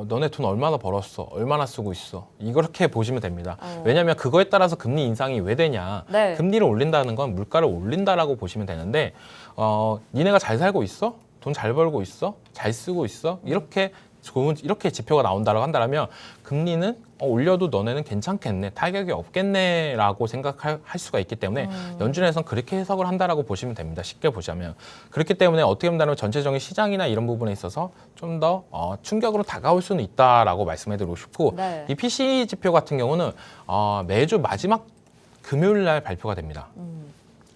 너네 돈 얼마나 벌었어, 얼마나 쓰고 있어 이렇게 보시면 됩니다. 왜냐하면 그거에 따라서 금리 인상이 왜 되냐, 네. 금리를 올린다는 건 물가를 올린다라고 보시면 되는데 니네가 잘 살고 있어? 돈 잘 벌고 있어? 잘 쓰고 있어? 이렇게 좋은 이렇게 지표가 나온다고 한다면 금리는 올려도 너네는 괜찮겠네, 타격이 없겠네라고 생각할 수가 있기 때문에 연준에서는 그렇게 해석을 한다라고 보시면 됩니다. 쉽게 보자면. 그렇기 때문에 어떻게 보면 전체적인 시장이나 이런 부분에 있어서 좀 더 충격으로 다가올 수는 있다라고 말씀해드리고 싶고 네. 이 PCE 지표 같은 경우는 매주 마지막 금요일 날 발표가 됩니다.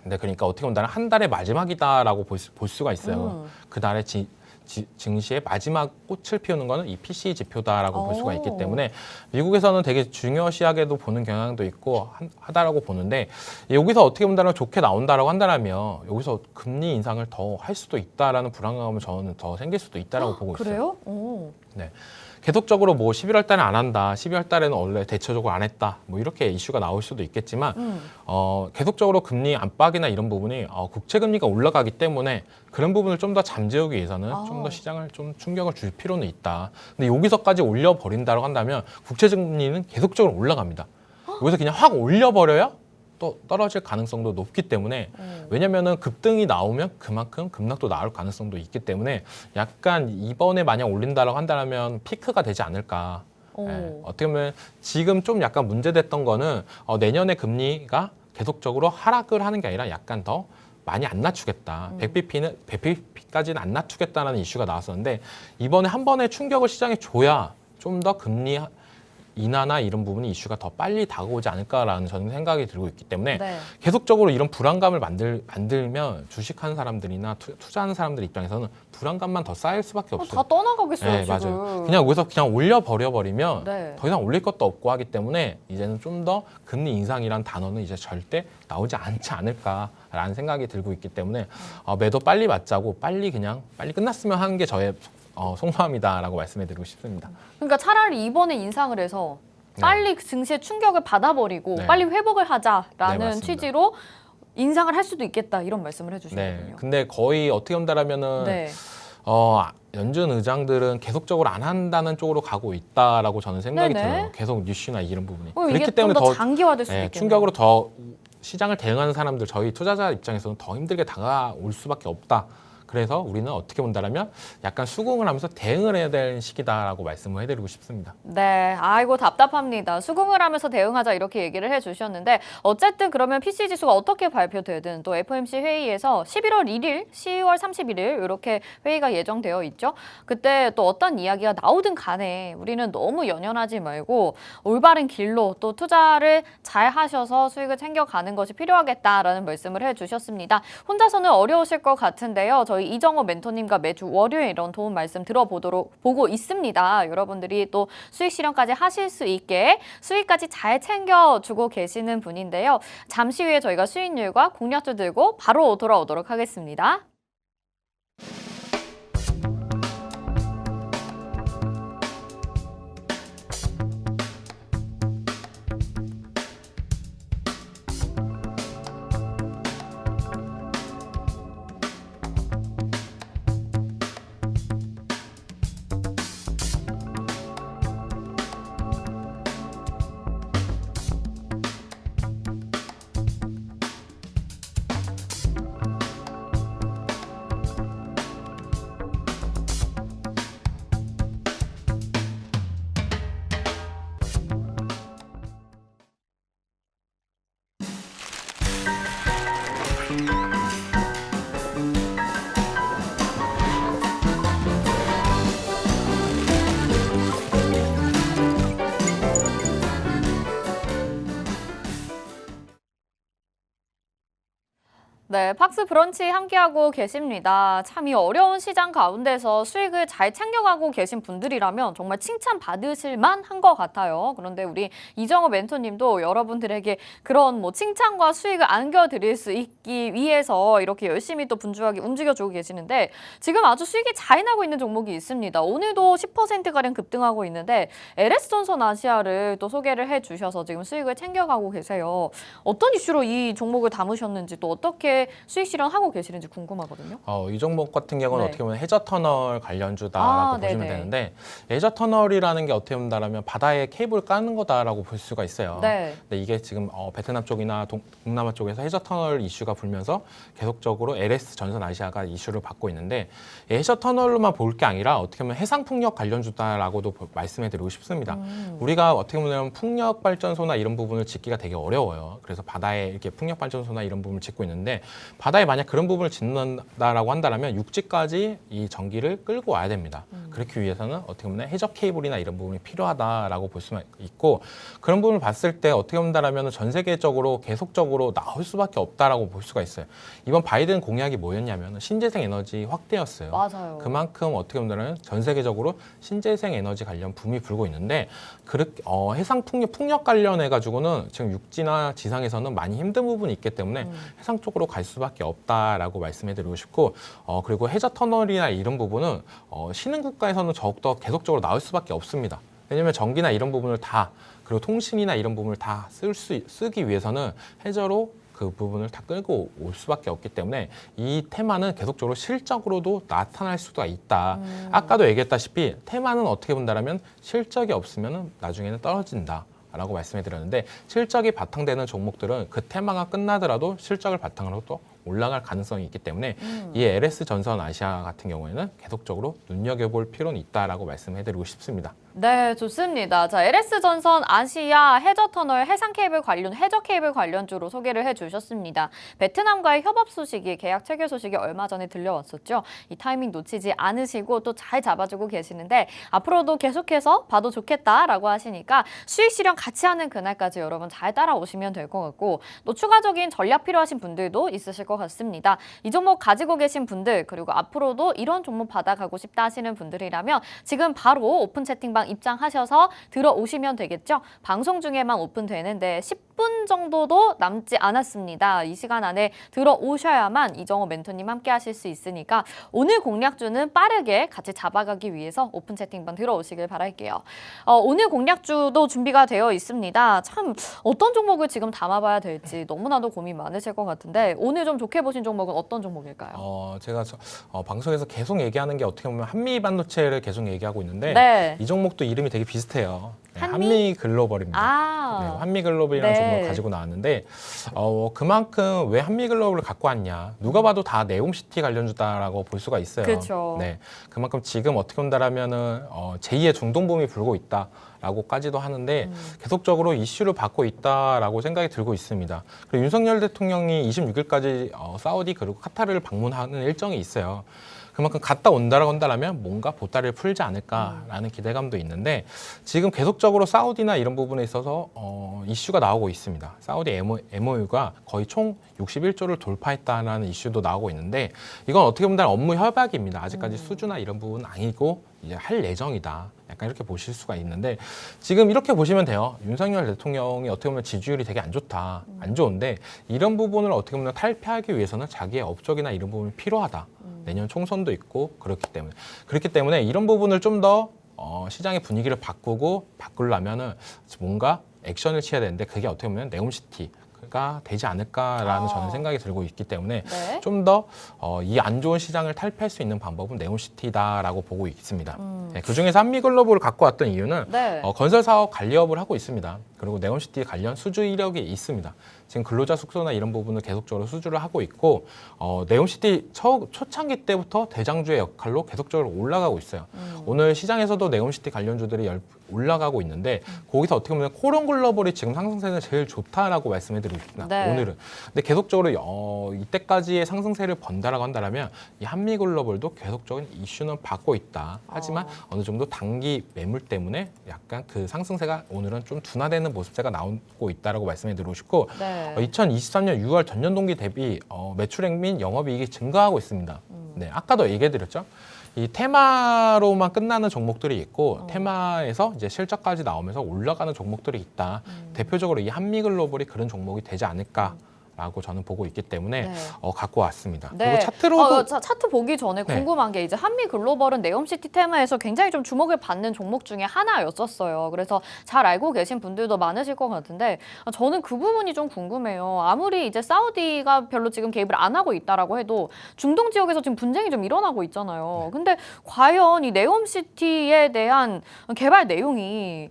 근데 그러니까 어떻게 보면 한 달의 마지막이다라고 볼 수가 있어요. 그 달에 증시의 마지막 꽃을 피우는 거는 이 PCE 지표다라고 볼 수가 있기 때문에 미국에서는 되게 중요시하게도 보는 경향도 있고 하다라고 보는데 여기서 어떻게 본다면 좋게 나온다라고 한다면 여기서 금리 인상을 더 할 수도 있다라는 불안감을 저는 더 생길 수도 있다라고 보고 있어요. 그래요? 오. 네. 계속적으로 뭐 11월 달에 안 한다, 12월 달에는 원래 대체적으로 안 했다, 뭐 이렇게 이슈가 나올 수도 있겠지만 계속적으로 금리 안팎이나 이런 부분이 국채 금리가 올라가기 때문에 그런 부분을 좀 더 잠재우기 위해서는 좀 더 시장을 좀 충격을 줄 필요는 있다. 근데 여기서까지 올려버린다고 한다면 국채 금리는 계속적으로 올라갑니다. 여기서 그냥 확 올려버려야 또 떨어질 가능성도 높기 때문에 왜냐면은 급등이 나오면 그만큼 급락도 나올 가능성도 있기 때문에 약간 이번에 만약 올린다라고 한다면 피크가 되지 않을까. 어떻게 보면 지금 좀 약간 문제됐던 거는 내년에 금리가 계속적으로 하락을 하는 게 아니라 약간 더 많이 안 낮추겠다. 100bp까지는 안 낮추겠다라는 이슈가 나왔었는데 이번에 한 번에 충격을 시장에 줘야 좀 더 금리 인하나 이런 부분이 이슈가 더 빨리 다가오지 않을까라는 저는 생각이 들고 있기 때문에 네. 계속적으로 이런 불안감을 만들면 주식하는 사람들이나 투자하는 사람들 입장에서는 불안감만 더 쌓일 수밖에 없어요. 다 떠나가겠어요, 네, 지금. 맞아요. 그냥 여기서 그냥 올려버려버리면 네. 더 이상 올릴 것도 없고 하기 때문에 이제는 좀 더 금리 인상이란 단어는 이제 절대 나오지 않지 않을까라는 생각이 들고 있기 때문에 매도 빨리 맞자고 빨리 끝났으면 하는 게 저의 속마음이다라고 말씀해드리고 싶습니다. 그러니까 차라리 이번에 인상을 해서 빨리 증시의 충격을 받아버리고 네. 빨리 회복을 네, 하자라는 맞습니다. 취지로 인상을 할 수도 있겠다 이런 말씀을 네. 해주시거든요. 근데 거의 어떻게 본다라면은 네. 연준 의장들은 계속적으로 안 한다는 쪽으로 가고 있다라고 저는 생각이 네네. 들어요. 계속 뉴스나 이런 부분이. 이게 그렇기 때문에 좀 더 더 장기화될 수도 네, 있겠네요. 충격으로 더 시장을 대응하는 사람들, 저희 투자자 입장에서는 더 힘들게 다가올 수밖에 없다. 그래서 우리는 어떻게 본다라면 약간 수긍을 하면서 대응을 해야 되는 시기다라고 말씀을 해드리고 싶습니다. 네, 아이고 답답합니다. 수긍을 하면서 대응하자 이렇게 얘기를 해주셨는데 어쨌든 그러면 PC 지수가 어떻게 발표되든 또 FOMC 회의에서 11월 1일, 10월 31일 이렇게 회의가 예정되어 있죠. 그때 또 어떤 이야기가 나오든 간에 우리는 너무 연연하지 말고 올바른 길로 또 투자를 잘 하셔서 수익을 챙겨가는 것이 필요하겠다라는 말씀을 해주셨습니다. 혼자서는 어려우실 것 같은데요. 저희 이정호 멘토님과 매주 월요일 이런 도움 말씀 보고 있습니다. 여러분들이 또 수익 실현까지 하실 수 있게 수익까지 잘 챙겨주고 계시는 분인데요. 잠시 후에 저희가 수익률과 공략주 들고 바로 돌아오도록 하겠습니다. 네, 팍스 브런치 함께하고 계십니다. 참 이 어려운 시장 가운데서 수익을 잘 챙겨가고 계신 분들이라면 정말 칭찬받으실 만한 것 같아요. 그런데 우리 이정호 멘토님도 여러분들에게 그런 뭐 칭찬과 수익을 안겨드릴 수 있기 위해서 이렇게 열심히 또 분주하게 움직여주고 계시는데 지금 아주 수익이 잘 나고 있는 종목이 있습니다. 오늘도 10%가량 급등하고 있는데 LS전선 아시아를 또 소개를 해주셔서 지금 수익을 챙겨가고 계세요. 어떤 이슈로 이 종목을 담으셨는지 또 어떻게 어떻게 수익 실현하고 계시는지 궁금하거든요. 이 종목 같은 경우는 네. 어떻게 보면 해저 터널 관련주다라고 보시면 네네. 되는데 해저 터널이라는 게 어떻게 본다면 바다에 케이블 까는 거다라고 볼 수가 있어요. 네. 근데 이게 지금 베트남 쪽이나 동남아 쪽에서 해저 터널 이슈가 불면서 계속적으로 LS 전선 아시아가 이슈를 받고 있는데 해저 터널로만 볼 게 아니라 어떻게 보면 해상 풍력 관련주다라고도 말씀해드리고 싶습니다. 우리가 어떻게 보면 풍력 발전소나 이런 부분을 짓기가 되게 어려워요. 그래서 바다에 이렇게 풍력 발전소나 이런 부분을 짓고 있는데 바다에 만약 그런 부분을 짓는다라고 한다면 육지까지 이 전기를 끌고 와야 됩니다. 그렇기 위해서는 어떻게 보면 해저 케이블이나 이런 부분이 필요하다라고 볼 수가 있고 그런 부분을 봤을 때 어떻게 본다라면 전 세계적으로 계속적으로 나올 수밖에 없다라고 볼 수가 있어요. 이번 바이든 공약이 뭐였냐면 신재생 에너지 확대였어요. 맞아요. 그만큼 어떻게 보면 전 세계적으로 신재생 에너지 관련 붐이 불고 있는데 해상 풍력 관련해 가지고는 지금 육지나 지상에서는 많이 힘든 부분이 있기 때문에 해상 쪽으로 갈 수밖에 없다라고 말씀해드리고 싶고 그리고 해저 터널이나 이런 부분은 신흥 국가에서는 더욱더 계속적으로 나올 수밖에 없습니다. 왜냐하면 전기나 이런 부분을 다 그리고 통신이나 이런 부분을 다 쓰기 위해서는 해저로 그 부분을 다 끌고 올 수밖에 없기 때문에 이 테마는 계속적으로 실적으로도 나타날 수가 있다. 아까도 얘기했다시피 테마는 어떻게 본다면 실적이 없으면 나중에는 떨어진다. 라고 말씀해 드렸는데 실적이 바탕되는 종목들은 그 테마가 끝나더라도 실적을 바탕으로 또 올라갈 가능성이 있기 때문에 이 LS 전선 아시아 같은 경우에는 계속적으로 눈여겨볼 필요는 있다라고 말씀해 드리고 싶습니다. 네, 좋습니다. 자, LS 전선 아시아 해저 터널 해상 케이블 관련 해저 케이블 관련주로 소개를 해주셨습니다. 베트남과의 협업 소식이 계약 체결 소식이 얼마 전에 들려왔었죠. 이 타이밍 놓치지 않으시고 또 잘 잡아주고 계시는데 앞으로도 계속해서 봐도 좋겠다라고 하시니까 수익 실현 같이 하는 그날까지 여러분 잘 따라오시면 될 것 같고 또 추가적인 전략 필요하신 분들도 있으실 것 같습니다. 이 종목 가지고 계신 분들 그리고 앞으로도 이런 종목 받아가고 싶다 하시는 분들이라면 지금 바로 오픈 채팅방 입장하셔서 들어오시면 되겠죠. 방송 중에만 오픈되는데 10분 정도도 남지 않았습니다. 이 시간 안에 들어오셔야만 이정호 멘토님 함께 하실 수 있으니까 오늘 공략주는 빠르게 같이 잡아가기 위해서 오픈 채팅방 들어오시길 바랄게요. 오늘 공략주도 준비가 되어 있습니다. 참 어떤 종목을 지금 담아봐야 될지 너무나도 고민 많으실 것 같은데 오늘 좀 좋게 보신 종목은 어떤 종목일까요? 제가 방송에서 계속 얘기하는 게 어떻게 보면 한미 반도체를 계속 얘기하고 있는데 네. 이 종목도 이름이 되게 비슷해요. 네, 한미? 한미 글로벌입니다. 아, 네, 한미 글로벌이라는 네. 종목을 가지고 나왔는데 그만큼 왜 한미 글로벌을 갖고 왔냐? 누가 봐도 다 네옴시티 관련주다라고 볼 수가 있어요. 그렇죠. 네, 그만큼 지금 어떻게 본다라면은 제2의 중동붐이 불고 있다라고까지도 하는데 계속적으로 이슈를 받고 있다라고 생각이 들고 있습니다. 그리고 윤석열 대통령이 26일까지 사우디 그리고 카타르를 방문하는 일정이 있어요. 그만큼 갔다 온다라고 한다면 뭔가 보따리를 풀지 않을까라는 기대감도 있는데 지금 계속적으로 사우디나 이런 부분에 있어서 이슈가 나오고 있습니다. 사우디 MOU가 거의 총 61조를 돌파했다는 이슈도 나오고 있는데 이건 어떻게 보면 업무 협약입니다. 아직까지 수주나 이런 부분은 아니고 이제 할 예정이다. 약간 이렇게 보실 수가 있는데 지금 이렇게 보시면 돼요. 윤석열 대통령이 어떻게 보면 지지율이 되게 안 좋다. 안 좋은데 이런 부분을 어떻게 보면 탈피하기 위해서는 자기의 업적이나 이런 부분이 필요하다. 내년 총선도 있고 그렇기 때문에 이런 부분을 좀 더 시장의 분위기를 바꾸려면은 뭔가 액션을 취해야 되는데 그게 어떻게 보면 네옴시티가 되지 않을까라는 저는 생각이 들고 있기 때문에 네. 좀 더 이 안 좋은 시장을 탈피할 수 있는 방법은 네옴시티다라고 보고 있습니다. 네, 그중에서 한미글로벌을 갖고 왔던 이유는 네. 건설 사업 관리업을 하고 있습니다. 그리고 네옴시티 관련 수주 이력이 있습니다. 지금 근로자 숙소나 이런 부분을 계속적으로 수주를 하고 있고 네옴시티 초창기 때부터 대장주의 역할로 계속적으로 올라가고 있어요. 오늘 시장에서도 네옴시티 관련주들이 올라가고 있는데 거기서 어떻게 보면 코론글로벌이 지금 상승세는 제일 좋다라고 말씀해드리고 있습니다. 네. 오늘은. 근데 계속적으로 이때까지의 상승세를 번다라고 한다면 이 한미글로벌도 계속적인 이슈는 받고 있다. 하지만 어느 정도 단기 매물 때문에 약간 그 상승세가 오늘은 좀 둔화되는 모습세가 나오고 있다라고 말씀해드리고 싶고 네. 2023년 6월 전년 동기 대비 매출액 및 영업이익이 증가하고 있습니다. 네, 아까도 얘기해드렸죠. 이 테마로만 끝나는 종목들이 있고 테마에서 이제 실적까지 나오면서 올라가는 종목들이 있다. 대표적으로 이 한미글로벌이 그런 종목이 되지 않을까. 라고 저는 보고 있기 때문에 네. 갖고 왔습니다. 네. 그리고 차트로도 차트 보기 전에 네. 궁금한 게 이제 한미글로벌은 네옴시티 테마에서 굉장히 좀 주목을 받는 종목 중에 하나였었어요. 그래서 잘 알고 계신 분들도 많으실 것 같은데 저는 그 부분이 좀 궁금해요. 아무리 이제 사우디가 별로 지금 개입을 안 하고 있다라고 해도 중동 지역에서 지금 분쟁이 좀 일어나고 있잖아요. 근데 과연 이 네옴시티에 대한 개발 내용이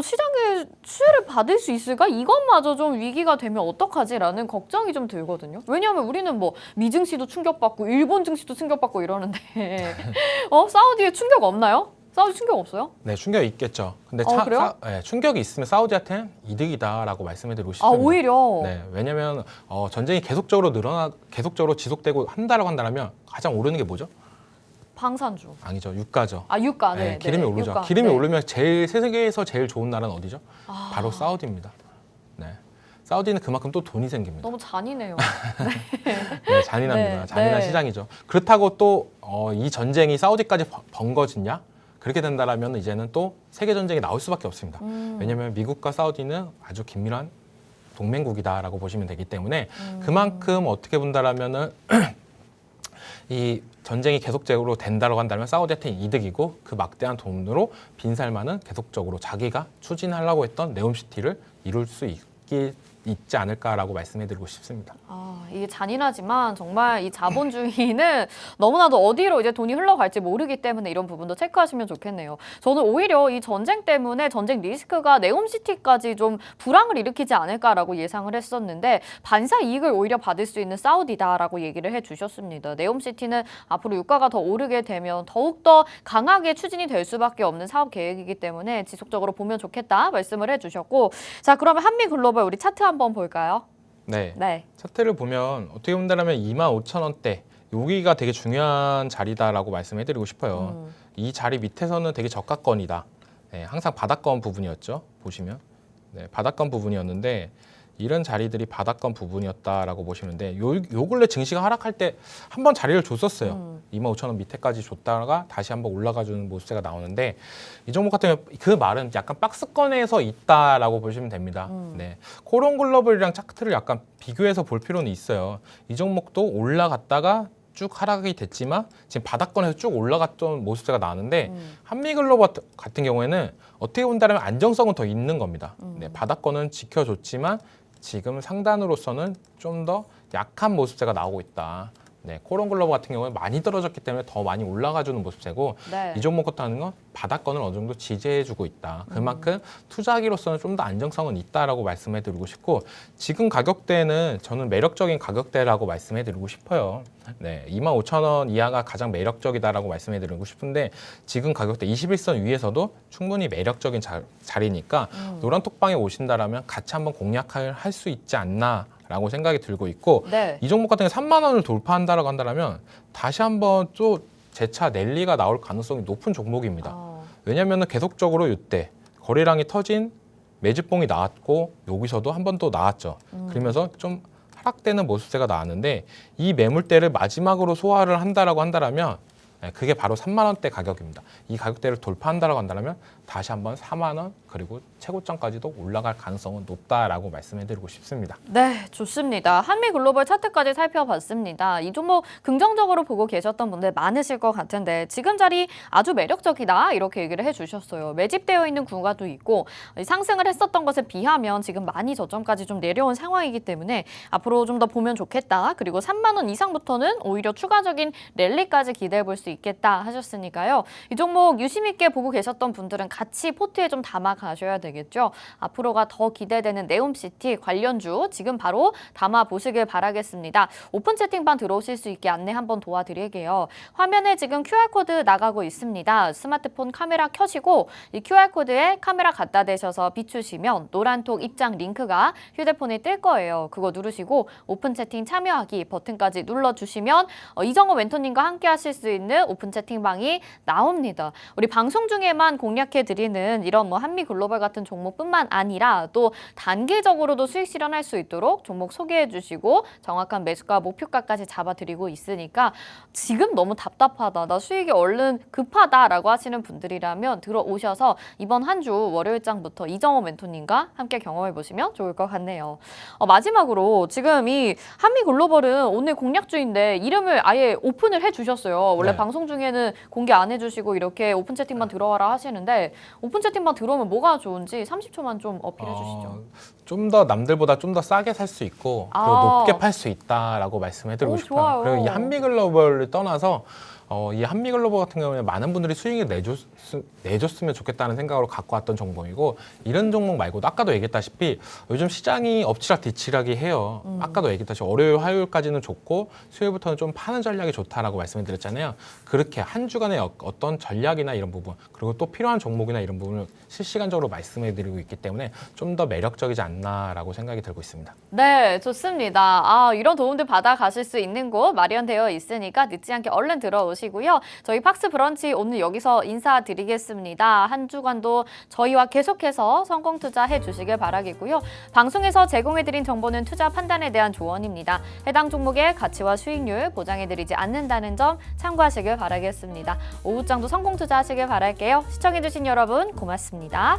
시장에 수혜를 받을 수 있을까? 이것마저 좀 위기가 되면 어떡하지라는 걱정이 좀 들거든요. 왜냐하면 우리는 뭐 미증시도 충격받고 일본 증시도 충격받고 이러는데 사우디에 충격 없나요? 사우디 충격 없어요? 네, 충격이 있겠죠. 근데 그래요? 네, 충격이 있으면 사우디한테는 이득이다라고 말씀해드리고 아, 싶습니다. 오히려. 네, 왜냐하면 전쟁이 계속적으로 지속되고 한다라고 한다면 가장 오르는 게 뭐죠? 방산주. 아니죠, 유가죠. 아, 유가. 네, 네. 기름이 네, 오르죠. 유가. 기름이 네. 오르면 세계에서 제일 좋은 나라는 어디죠? 아. 바로 사우디입니다. 네, 사우디는 그만큼 또 돈이 생깁니다. 너무 잔인해요. 네, 잔인합니다. 네, 잔인한 네. 시장이죠. 그렇다고 또 이 전쟁이 사우디까지 번거지냐? 그렇게 된다라면 이제는 또 세계 전쟁이 나올 수밖에 없습니다. 왜냐하면 미국과 사우디는 아주 긴밀한 동맹국이다라고 보시면 되기 때문에 그만큼 어떻게 본다라면은 이 전쟁이 계속적으로 된다고 한다면 사우디한테 이득이고 그 막대한 돈으로 빈살만은 계속적으로 자기가 추진하려고 했던 네옴시티를 이룰 수 있지 않을까라고 말씀해드리고 싶습니다. 이게 잔인하지만 정말 이 자본주의는 너무나도 어디로 이제 돈이 흘러갈지 모르기 때문에 이런 부분도 체크하시면 좋겠네요. 저는 오히려 이 전쟁 때문에 전쟁 리스크가 네옴시티까지 좀 불황을 일으키지 않을까라고 예상을 했었는데 반사 이익을 오히려 받을 수 있는 사우디다라고 얘기를 해주셨습니다. 네옴시티는 앞으로 유가가 더 오르게 되면 더욱더 강하게 추진이 될 수밖에 없는 사업 계획이기 때문에 지속적으로 보면 좋겠다 말씀을 해주셨고 자 그러면 한미글로벌 우리 차트 한번 볼까요? 네. 네. 차트를 보면 어떻게 본다면 25,000원대 여기가 되게 중요한 자리다라고 말씀해드리고 싶어요. 이 자리 밑에서는 되게 저가권이다. 네, 항상 바닥권 부분이었죠. 보시면 네, 바닥권 부분이었는데 이런 자리들이 바닥권 부분이었다라고 보시는데 요 근래 증시가 하락할 때 한 번 자리를 줬었어요. 25,000원 밑에까지 줬다가 다시 한번 올라가주는 모습세가 나오는데 이 종목 같은 경우 그 말은 약간 박스권에서 있다라고 보시면 됩니다. 네, 코론글로벌이랑 차트를 약간 비교해서 볼 필요는 있어요. 이 종목도 올라갔다가 쭉 하락이 됐지만 지금 바닥권에서 쭉 올라갔던 모습세가 나는데 한미글로벌 같은 경우에는 어떻게 본다면 안정성은 더 있는 겁니다. 네, 바닥권은 지켜줬지만 지금 상단으로서는 좀 더 약한 모습세가 나오고 있다. 네, 코론글로벌 같은 경우는 많이 떨어졌기 때문에 더 많이 올라가주는 모습세고 네. 이 종목 같은 건 바닥권을 어느 정도 지지해주고 있다. 그만큼 투자하기로서는 좀 더 안정성은 있다라고 말씀해드리고 싶고 지금 가격대는 저는 매력적인 가격대라고 말씀해드리고 싶어요. 네, 25,000원 이하가 가장 매력적이다라고 말씀해드리고 싶은데 지금 가격대 21선 위에서도 충분히 매력적인 자리니까 노란 톡방에 오신다라면 같이 한번 공략을 할 수 있지 않나. 라고 생각이 들고 있고 네. 이 종목 같은 게 3만 원을 돌파한다라고 한다면 다시 한번 또 재차 랠리가 나올 가능성이 높은 종목입니다. 왜냐하면 계속적으로 이때 거래량이 터진 매집봉이 나왔고 여기서도 한 번 또 나왔죠. 그러면서 좀 하락되는 모습세가 나왔는데 이 매물대를 마지막으로 소화를 한다라고 한다면 그게 바로 3만 원대 가격입니다. 이 가격대를 돌파한다라고 한다면 다시 한번 4만 원 그리고 최고점까지도 올라갈 가능성은 높다라고 말씀해드리고 싶습니다. 네, 좋습니다. 한미글로벌 차트까지 살펴봤습니다. 이 종목 긍정적으로 보고 계셨던 분들 많으실 것 같은데 지금 자리 아주 매력적이다 이렇게 얘기를 해주셨어요. 매집되어 있는 구간도 있고 상승을 했었던 것에 비하면 지금 많이 저점까지 좀 내려온 상황이기 때문에 앞으로 좀 더 보면 좋겠다. 그리고 3만 원 이상부터는 오히려 추가적인 랠리까지 기대해 볼 수 있겠다 하셨으니까요. 이 종목 유심 있게 보고 계셨던 분들은 같이 포트에 좀 담아 가셔야 되겠죠. 앞으로가 더 기대되는 네옴시티 관련주 지금 바로 담아 보시길 바라겠습니다. 오픈 채팅방 들어오실 수 있게 안내 한번 도와드릴게요. 화면에 지금 QR코드 나가고 있습니다. 스마트폰 카메라 켜시고 이 QR코드에 카메라 갖다 대셔서 비추시면 노란톡 입장 링크가 휴대폰에 뜰 거예요. 그거 누르시고 오픈 채팅 참여하기 버튼까지 눌러주시면 이정호 멘토님과 함께 하실 수 있는 오픈 채팅방이 나옵니다. 우리 방송 중에만 공략해 소개해드리는 이런 뭐 한미글로벌 같은 종목뿐만 아니라 또 단기적으로도 수익 실현할 수 있도록 종목 소개해주시고 정확한 매수가 목표가까지 잡아드리고 있으니까 지금 너무 답답하다, 나 수익이 얼른 급하다라고 하시는 분들이라면 들어오셔서 이번 한 주 월요일장부터 이정호 멘토님과 함께 경험해보시면 좋을 것 같네요. 마지막으로 지금 이 한미글로벌은 오늘 공략주인데 이름을 아예 오픈을 해주셨어요. 원래 네. 방송 중에는 공개 안 해주시고 이렇게 오픈 채팅방 들어와라 하시는데 오픈 채팅방 들어오면 뭐가 좋은지 30초만 좀 어필해 주시죠. 좀 더 남들보다 좀 더 싸게 살 수 있고 그리고 높게 팔 수 있다라고 말씀해드리고 오, 싶어요. 좋아요. 그리고 이 한미글로벌을 떠나서 이 한미글로벌 같은 경우에 많은 분들이 수익을 내줬으면 좋겠다는 생각으로 갖고 왔던 종목이고 이런 종목 말고도 아까도 얘기했다시피 요즘 시장이 엎치락뒤치락이 해요. 아까도 얘기했다시피 월요일, 화요일까지는 좋고 수요일부터는 좀 파는 전략이 좋다라고 말씀을 드렸잖아요. 그렇게 한 주간의 어떤 전략이나 이런 부분 그리고 또 필요한 종목이나 이런 부분을 실시간적으로 말씀해드리고 있기 때문에 좀 더 매력적이지 않나라고 생각이 들고 있습니다. 네, 좋습니다. 이런 도움들 받아 가실 수 있는 곳 마련되어 있으니까 늦지 않게 얼른 들어오시고요. 저희 팍스 브런치 오늘 여기서 인사드리겠습니다. 한 주간도 저희와 계속해서 성공 투자해 주시길 바라겠고요. 방송에서 제공해드린 정보는 투자 판단에 대한 조언입니다. 해당 종목의 가치와 수익률 보장해드리지 않는다는 점 참고하시길 바라겠습니다. 오후장도 성공 투자하시길 바랄게요. 시청해주신 여러분 고맙습니다.